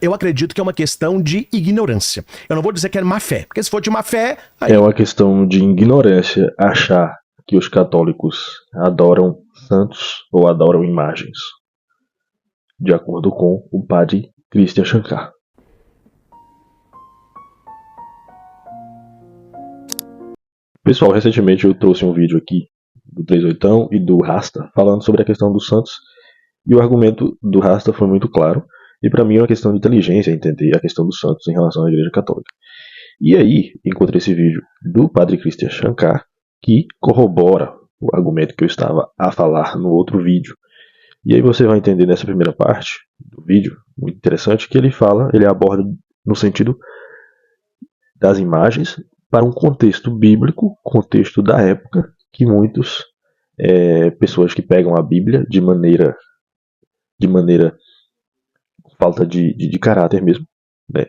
Eu acredito que é uma questão de ignorância. Eu não vou dizer que é má fé, porque se for de má fé... Aí... É uma questão de ignorância achar que os católicos adoram santos ou adoram imagens, de acordo com o padre Christian Shankar. Pessoal, recentemente eu trouxe um vídeo aqui do 38 e do Rasta falando sobre a questão dos santos, e o argumento do Rasta foi muito claro, e para mim é uma questão de inteligência entender a questão dos santos em relação à Igreja Católica. E aí, encontrei esse vídeo do padre Christian Shankar, que corrobora o argumento que eu estava a falar no outro vídeo. E aí você vai entender nessa primeira parte do vídeo, muito interessante, que ele aborda no sentido das imagens para um contexto bíblico, contexto da época, que muitos pessoas que pegam a Bíblia de maneira falta de caráter mesmo, né,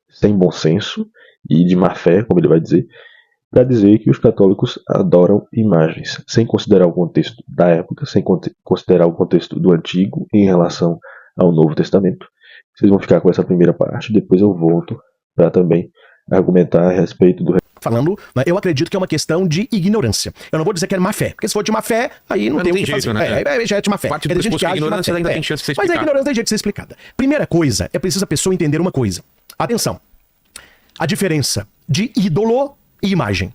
sem bom senso e de má fé, como ele vai dizer, para dizer que os católicos adoram imagens, sem considerar o contexto da época, sem considerar o contexto do Antigo em relação ao Novo Testamento. Vocês vão ficar com essa primeira parte, depois eu volto para também argumentar a respeito do... Eu acredito que é uma questão de ignorância. Eu não vou dizer que é má fé, porque se for de má fé, aí não tem o que fazer. Né? Já é de má fé. Parte do pressuposto que a ignorância ainda tem chance de ser explicada. Mas a ignorância tem jeito de ser explicada. Primeira coisa, é preciso a pessoa entender uma coisa. Atenção. A diferença de ídolo e imagem.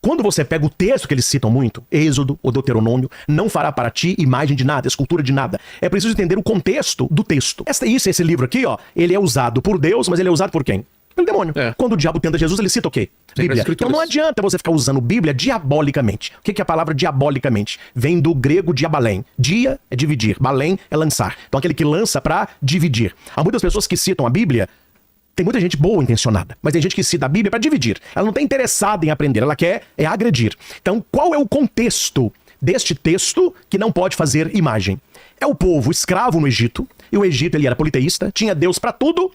Quando você pega o texto que eles citam muito, Êxodo ou Deuteronômio, não fará para ti imagem de nada, escultura de nada. É preciso entender o contexto do texto. Esse livro aqui, ó, ele é usado por Deus, mas ele é usado por quem? Pelo demônio. Quando o diabo tenta Jesus, ele cita o quê? Bíblia. Então não adianta você ficar usando Bíblia diabolicamente. O que é a palavra diabolicamente? Vem do grego diabalém. Dia é dividir, balém é lançar. Então aquele que lança para dividir. Há muitas pessoas que citam a Bíblia. Tem muita gente boa intencionada, mas tem gente que cita a Bíblia para dividir. Ela não está interessada em aprender, ela quer agredir. Então qual é o contexto deste texto que não pode fazer imagem? É o povo escravo no Egito, e o Egito ele era politeísta, tinha Deus para tudo.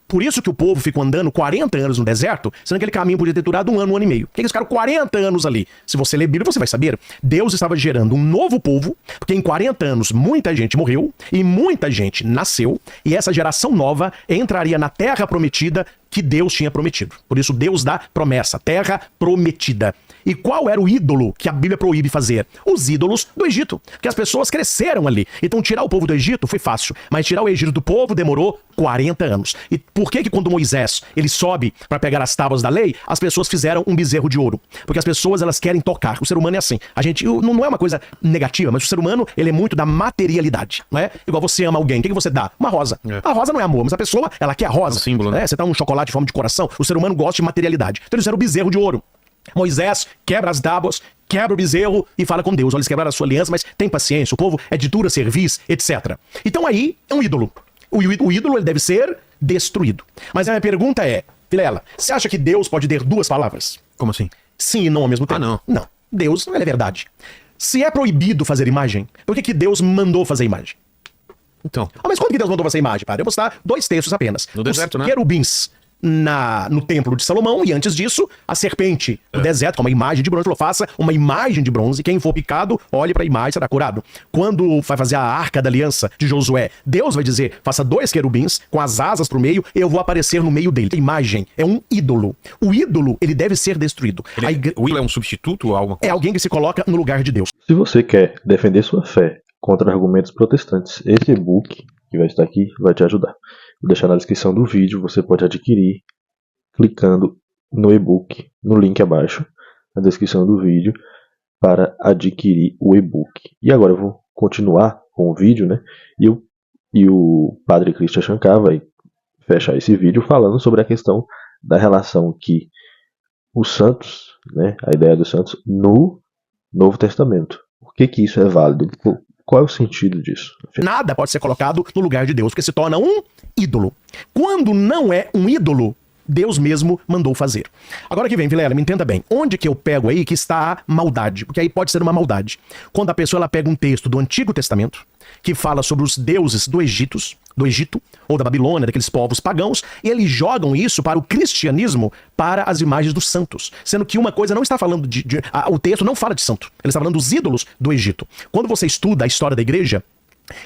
Por isso que o povo ficou andando 40 anos no deserto, sendo que aquele caminho podia ter durado um ano e meio. Por que eles ficaram 40 anos ali? Se você ler Bíblia, você vai saber. Deus estava gerando um novo povo, porque em 40 anos muita gente morreu e muita gente nasceu, e essa geração nova entraria na terra prometida que Deus tinha prometido. Por isso Deus dá promessa, terra prometida. E qual era o ídolo que a Bíblia proíbe fazer? Os ídolos do Egito, porque as pessoas cresceram ali. Então tirar o povo do Egito foi fácil, mas tirar o Egito do povo demorou 40 anos. E por que quando Moisés ele sobe para pegar as tábuas da lei, as pessoas fizeram um bezerro de ouro? Porque as pessoas elas querem tocar. O ser humano é assim. A gente não é uma coisa negativa, mas o ser humano ele é muito da materialidade, não é? Igual você ama alguém, o que você dá? Uma rosa. A rosa não é amor, mas a pessoa ela quer a rosa. É um símbolo, né? Você dá um chocolate de forma de coração. O ser humano gosta de materialidade. Então eles fizeram o bezerro de ouro. Moisés quebra as tábuas, quebra o bezerro e fala com Deus. Olha, eles quebraram a sua aliança, mas tem paciência, o povo é de dura cerviz, etc. Então aí é um ídolo. O ídolo ele deve ser destruído. Mas a minha pergunta é, Vilela, você acha que Deus pode ter duas palavras? Como assim? Sim e não ao mesmo tempo? Não. Não. Deus não é verdade. Se é proibido fazer imagem, por que Deus mandou fazer imagem? Então. Mas quando que Deus mandou fazer imagem, padre? Eu vou citar 2 textos apenas. No deserto, né? Querubins no templo de Salomão, e antes disso, a serpente no deserto, com uma imagem de bronze. Falou, faça uma imagem de bronze, quem for picado, olhe para a imagem, será curado. Quando vai fazer a arca da aliança de Josué, Deus vai dizer, faça 2 querubins com as asas pro meio, eu vou aparecer no meio dele. A imagem é um ídolo. O ídolo, ele deve ser destruído. O ídolo é um substituto ou alguma coisa? É alguém que se coloca no lugar de Deus. Se você quer defender sua fé contra argumentos protestantes, esse e-book que vai estar aqui vai te ajudar. Vou deixar na descrição do vídeo, você pode adquirir clicando no e-book, no link abaixo, na descrição do vídeo, para adquirir o e-book. E agora eu vou continuar com o vídeo, né? E o padre Christian Shankar vai fechar esse vídeo falando sobre a questão da relação que os santos, né, a ideia dos santos, no Novo Testamento. Por que isso é válido? Qual é o sentido disso? Nada pode ser colocado no lugar de Deus, porque se torna um ídolo. Quando não é um ídolo, Deus mesmo mandou fazer. Agora que vem, Vilela, me entenda bem. Onde que eu pego aí que está a maldade? Porque aí pode ser uma maldade. Quando a pessoa ela pega um texto do Antigo Testamento, que fala sobre os deuses do Egito, ou da Babilônia, daqueles povos pagãos, e eles jogam isso para o cristianismo, para as imagens dos santos. Sendo que uma coisa não está falando o texto não fala de santo. Ele está falando dos ídolos do Egito. Quando você estuda a história da igreja,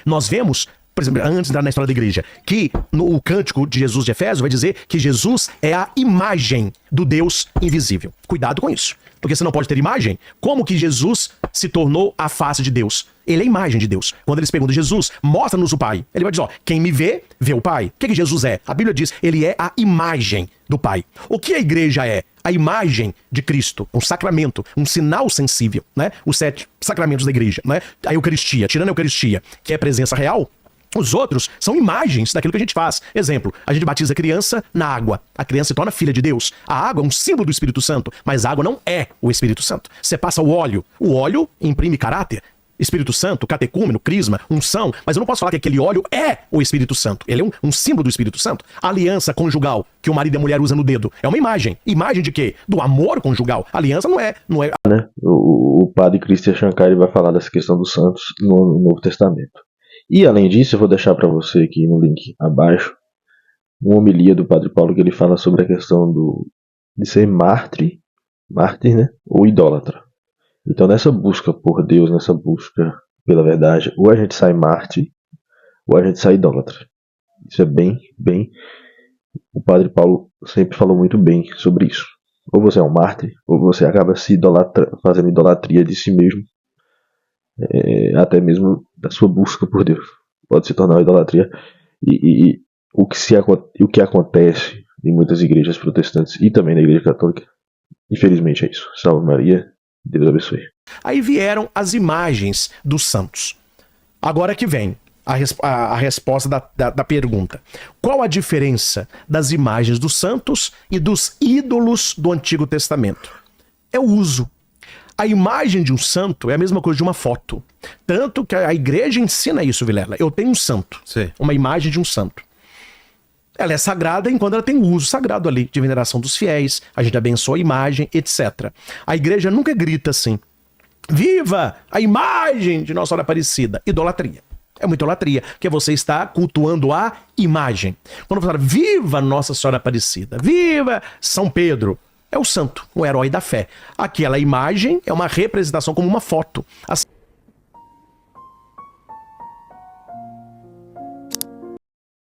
nós vemos por exemplo, antes de entrar na história da igreja, que no cântico de Jesus de Efésios vai dizer que Jesus é a imagem do Deus invisível. Cuidado com isso. Porque você não pode ter imagem. Como que Jesus se tornou a face de Deus? Ele é a imagem de Deus. Quando eles perguntam, Jesus, mostra-nos o Pai. Ele vai dizer, ó, quem me vê, vê o Pai. O que Jesus é? A Bíblia diz, ele é a imagem do Pai. O que a igreja é? A imagem de Cristo, um sacramento, um sinal sensível, né? Os 7 sacramentos da igreja, né? A Eucaristia, tirando a Eucaristia, que é a presença real, os outros são imagens daquilo que a gente faz. Exemplo, a gente batiza a criança na água. A criança se torna filha de Deus. A água é um símbolo do Espírito Santo, mas a água não é o Espírito Santo. Você passa o óleo imprime caráter. Espírito Santo, catecúmeno, crisma, unção, mas eu não posso falar que aquele óleo é o Espírito Santo. Ele é um símbolo do Espírito Santo. A aliança conjugal que o marido e a mulher usam no dedo é uma imagem. Imagem de quê? Do amor conjugal. A aliança não é. Né? O padre Christian Shankar vai falar dessa questão dos santos no Novo Testamento. E além disso, eu vou deixar para você aqui no link abaixo uma homilia do Padre Paulo que ele fala sobre a questão de ser mártir, né? Ou idólatra. Então nessa busca por Deus, nessa busca pela verdade, ou a gente sai mártir, ou a gente sai idólatra. Isso é bem... O Padre Paulo sempre falou muito bem sobre isso. Ou você é um mártir, ou você acaba fazendo idolatria de si mesmo, até mesmo da sua busca por Deus. Pode se tornar uma idolatria. E o que acontece em muitas igrejas protestantes e também na igreja católica, infelizmente é isso. Salve Maria, Deus abençoe. Aí vieram as imagens dos santos. Agora que vem a resposta da pergunta. Qual a diferença das imagens dos santos e dos ídolos do Antigo Testamento? É o uso. A imagem de um santo é a mesma coisa de uma foto. Tanto que a igreja ensina isso, Vilela. Eu tenho um santo, Sim. Uma imagem de um santo. Ela é sagrada enquanto ela tem o uso sagrado ali, de veneração dos fiéis, a gente abençoa a imagem, etc. A igreja nunca grita assim, viva a imagem de Nossa Senhora Aparecida. Idolatria. É uma idolatria, que você está cultuando a imagem. Quando você fala, viva Nossa Senhora Aparecida, viva São Pedro, é o santo, o herói da fé. Aquela imagem é uma representação como uma foto.